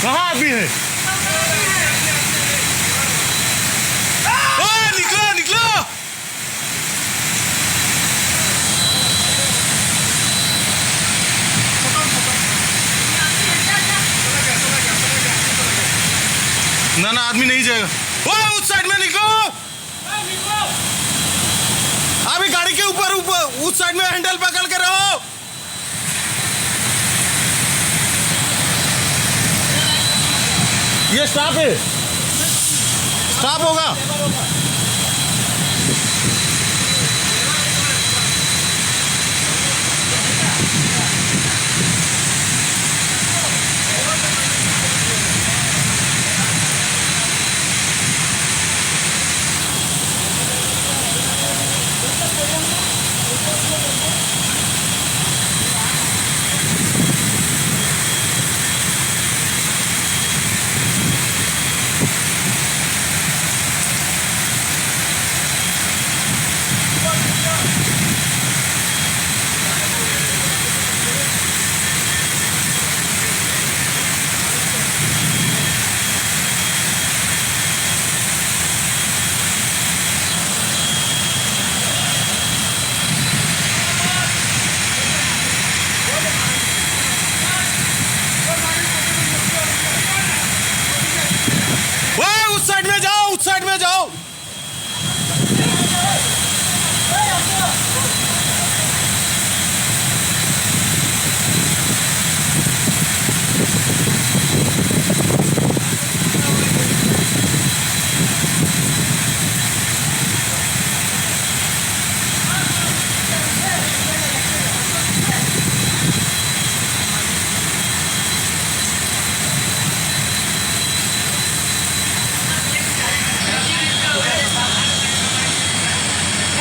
कहाँ आदमी है? ओए निकलो निकलो। ना ना आदमी नहीं जाएगा। ओए उस साइड में निकलो। अभी गाड़ी के ऊपर ऊपर उस साइड में हैंडल पकड़ के रहो। ये स्टॉप है, स्टॉप होगा।